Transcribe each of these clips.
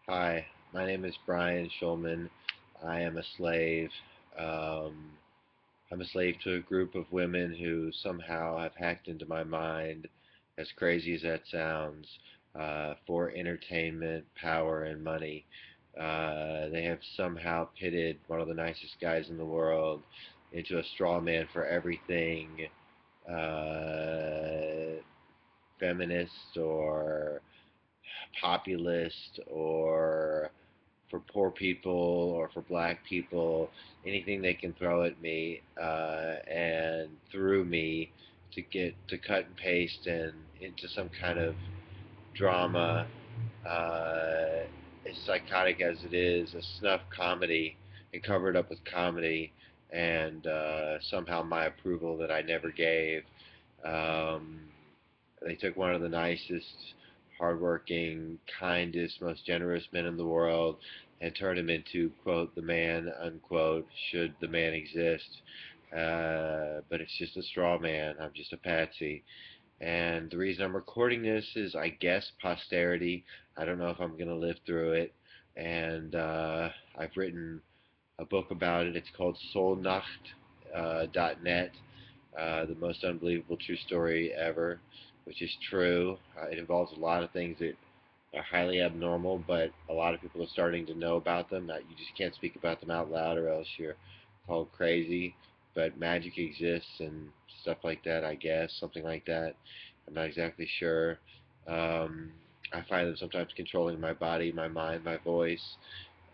Hi, my name is Brian Schulman. I am a slave. Um, I'm a slave to a group of women who somehow have hacked into my mind, as crazy as that sounds, for entertainment, power, and money. They have somehow pitted one of the nicest guys in the world into a straw man for everything uh, feminist or populist or for poor people or for black people, anything they can throw at me and through me to get to cut and paste and into some kind of drama, as psychotic as it is, a snuff comedy and cover it up with comedy and somehow my approval that I never gave. Um, they took one of the nicest, hardworking, kindest, most generous men in the world and turned him into, quote, the man, unquote, should the man exist. But it's just a straw man. I'm just a patsy. And the reason I'm recording this is, I guess, posterity. I don't know if I'm going to live through it. And I've written a book about it. It's called Soulnacht.net, the most unbelievable true story ever, which is true. It involves a lot of things that are highly abnormal, but a lot of people are starting to know about them. You just can't speak about them out loud, or else you're called crazy. But magic exists and stuff like that, I guess, something like that. I'm not exactly sure. Um, I find them sometimes controlling my body, my mind, my voice,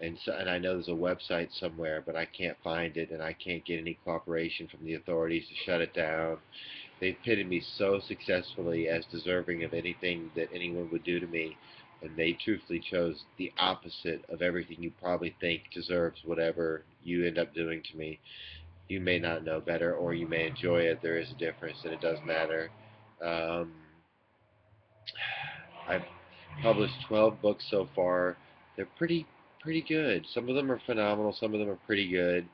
and I know there's a website somewhere, but I can't find it, and I can't get any cooperation from the authorities to shut it down. They've pitted me so successfully as deserving of anything that anyone would do to me, and they truthfully chose the opposite of everything you probably think deserves whatever you end up doing to me. You may not know better, or you may enjoy it. There is a difference, and it does matter. Um, I've published 12 books so far. They're pretty good. Some of them are phenomenal. Some of them are pretty good.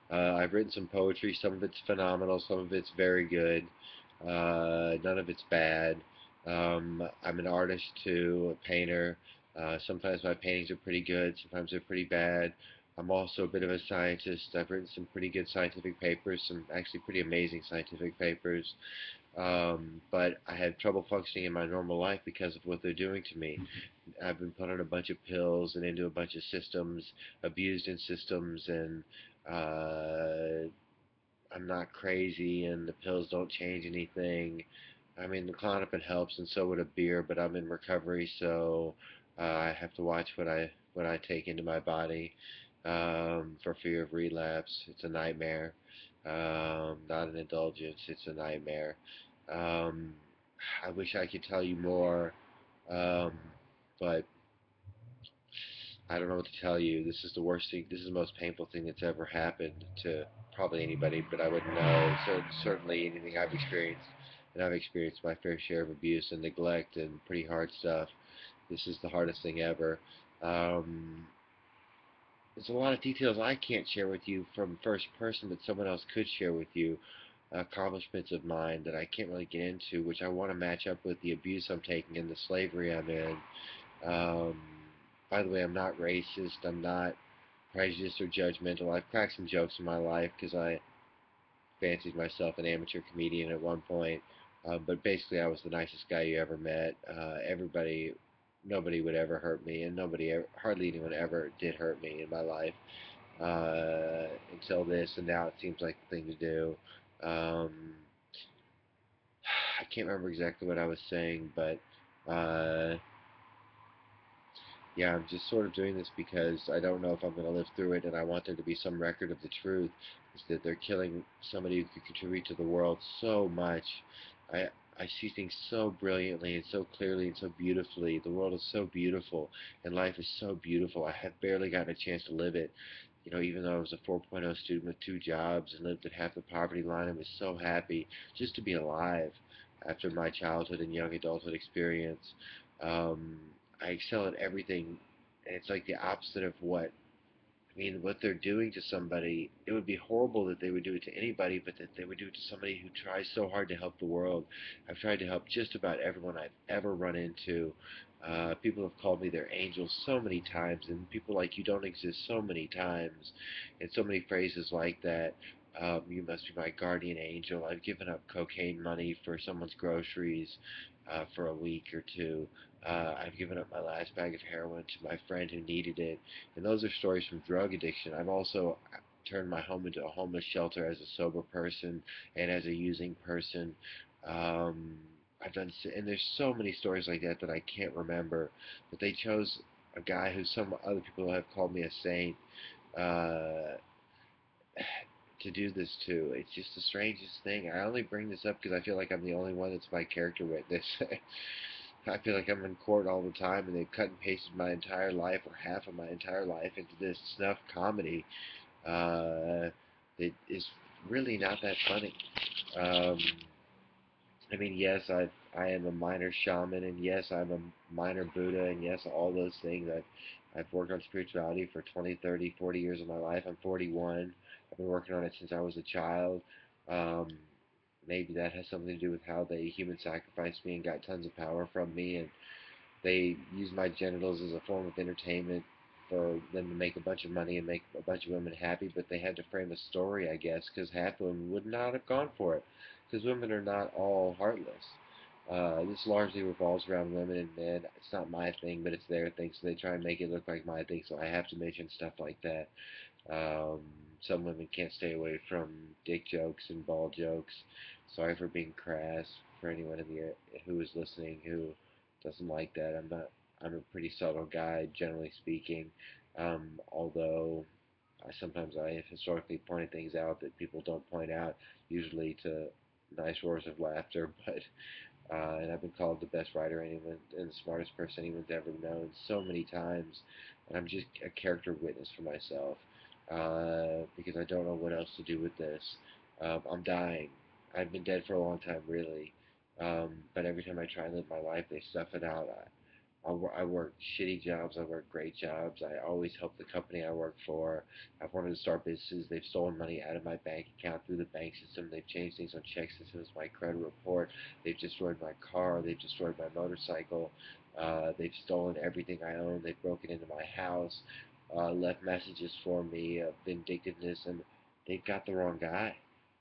I've written some poetry. Some of it's phenomenal. Some of it's very good. None of it's bad. I'm an artist too, a painter. Sometimes my paintings are pretty good. Sometimes they're pretty bad. I'm also a bit of a scientist. I've written some pretty good scientific papers, some actually pretty amazing scientific papers. But I had trouble functioning in my normal life because of what they're doing to me. I've been put on a bunch of pills and into a bunch of systems, abused in systems, and uh, I'm not crazy, and the pills don't change anything. I mean, the Klonopin helps, and so would a beer, but I'm in recovery, so I have to watch what I take into my body for fear of relapse. It's a nightmare. Not an indulgence. It's a nightmare. Um, I wish I could tell you more, um, but I don't know what to tell you. This is the worst thing. This is the most painful thing that's ever happened to probably anybody, but I wouldn't know. So certainly anything I've experienced, and I've experienced my fair share of abuse and neglect and pretty hard stuff. This is the hardest thing ever. Um, there's a lot of details I can't share with you from first person, but someone else could share with you. Accomplishments of mine that I can't really get into, which I want to match up with the abuse I'm taking and the slavery I'm in. Um, by the way, I'm not racist. I'm not prejudiced or judgmental. I've cracked some jokes in my life because I fancied myself an amateur comedian at one point. But basically, I was the nicest guy you ever met. Nobody would ever hurt me, and hardly anyone ever did hurt me in my life until this, and now it seems like the thing to do. Um, I can't remember exactly what I was saying, but uh, yeah, I'm just sort of doing this because I don't know if I'm going to live through it, and I want there to be some record of the truth. Is that they're killing somebody who could contribute to the world so much. I I see things so brilliantly and so clearly and so beautifully. The world is so beautiful, and life is so beautiful. I have barely gotten a chance to live it. Even though I was a 4.0 student with two jobs and lived at half the poverty line, I was so happy just to be alive after my childhood and young adulthood experience. Um, I excel at everything, and it's like the opposite of what I mean, what they're doing to somebody, it would be horrible that they would do it to anybody, but that they would do it to somebody who tries so hard to help the world. I've tried to help just about everyone I've ever run into. People have called me their angel so many times, and people like you don't exist so many times, and so many phrases like that. You must be my guardian angel. I've given up cocaine money for someone's groceries for a week or two. I've given up my last bag of heroin to my friend who needed it. And those are stories from drug addiction. I've also turned my home into a homeless shelter as a sober person and as a using person. Um, I've done, and there's so many stories like that that I can't remember. But they chose a guy who some other people have called me a saint uh, to do this to. It's just the strangest thing. I only bring this up because I feel like I'm the only one that's my character witness. I feel like I'm in court all the time, and they've cut and pasted my entire life or half of my entire life into this snuff comedy. Uh, it is really not that funny. Um, I mean, yes, I am a minor shaman, and yes, I'm a minor Buddha, and yes, all those things. I've worked on spirituality for 20, 30, 40 years of my life. I'm 41. I've been working on it since I was a child. Um, Maybe that has something to do with how they human sacrificed me and got tons of power from me, and they use my genitals as a form of entertainment for them to make a bunch of money and make a bunch of women happy, but they had to frame a story, I guess, because half of them would not have gone for it, because women are not all heartless. This largely revolves around women and men. It's not my thing, but it's their thing, so they try and make it look like my thing, so I have to mention stuff like that. Um, some women can't stay away from dick jokes and ball jokes. Sorry for being crass for anyone in the who is listening who doesn't like that. I'm a pretty subtle guy, generally speaking. Although I have historically pointed things out that people don't point out, usually to nice roars of laughter. And I've been called the best writer anyone and the smartest person anyone's ever known so many times, and I'm just a character witness for myself because I don't know what else to do with this. I'm dying. I've been dead for a long time, really. But every time I try and live my life, they stuff it out. I work shitty jobs. I work great jobs. I always help the company I work for. I've wanted to start businesses. They've stolen money out of my bank account through the bank system. They've changed things on check systems, my credit report. They've destroyed my car. They've destroyed my motorcycle. They've stolen everything I own. They've broken into my house, left messages for me of vindictiveness, and they've got the wrong guy.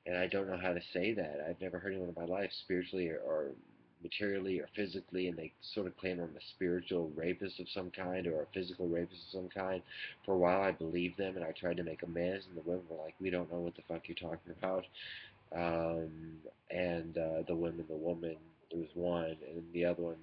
And I don't know how to say that. I've never heard anyone in my life, spiritually or materially or physically, and they sort of claim I'm a spiritual rapist of some kind or a physical rapist of some kind. For a while, I believed them, and I tried to make amends, and the women were like, "We don't know what the fuck you're talking about." And the woman, there was one, and the other one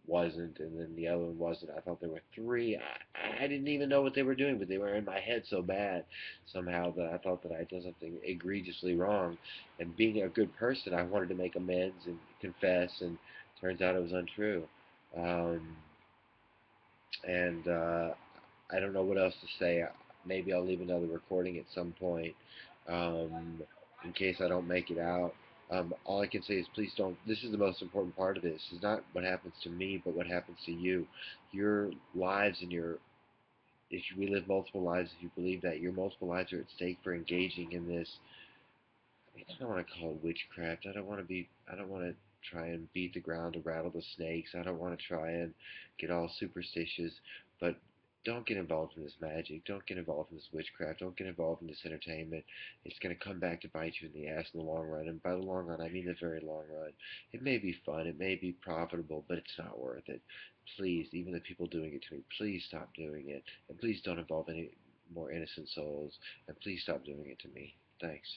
wasn't, and then the other one wasn't. I thought there were three. I didn't even know what they were doing, but they were in my head so bad somehow that I thought that I did something egregiously wrong. And being a good person, I wanted to make amends and confess, and turns out it was untrue. Um, and I don't know what else to say. Maybe I'll leave another recording at some point um, in case I don't make it out. All I can say is please don't. This is the most important part of this. It's not what happens to me, but what happens to you. Your lives and your if we live multiple lives, if you believe that your multiple lives are at stake for engaging in this. I don't want to call it witchcraft. I don't want to try and beat the ground to rattle the snakes. I don't want to try and get all superstitious. But don't get involved in this magic. Don't get involved in this witchcraft. Don't get involved in this entertainment. It's going to come back to bite you in the ass in the long run. And by the long run, I mean the very long run. It may be fun. It may be profitable, but it's not worth it. Please, even the people doing it to me, please stop doing it. And please don't involve any more innocent souls. And please stop doing it to me. Thanks.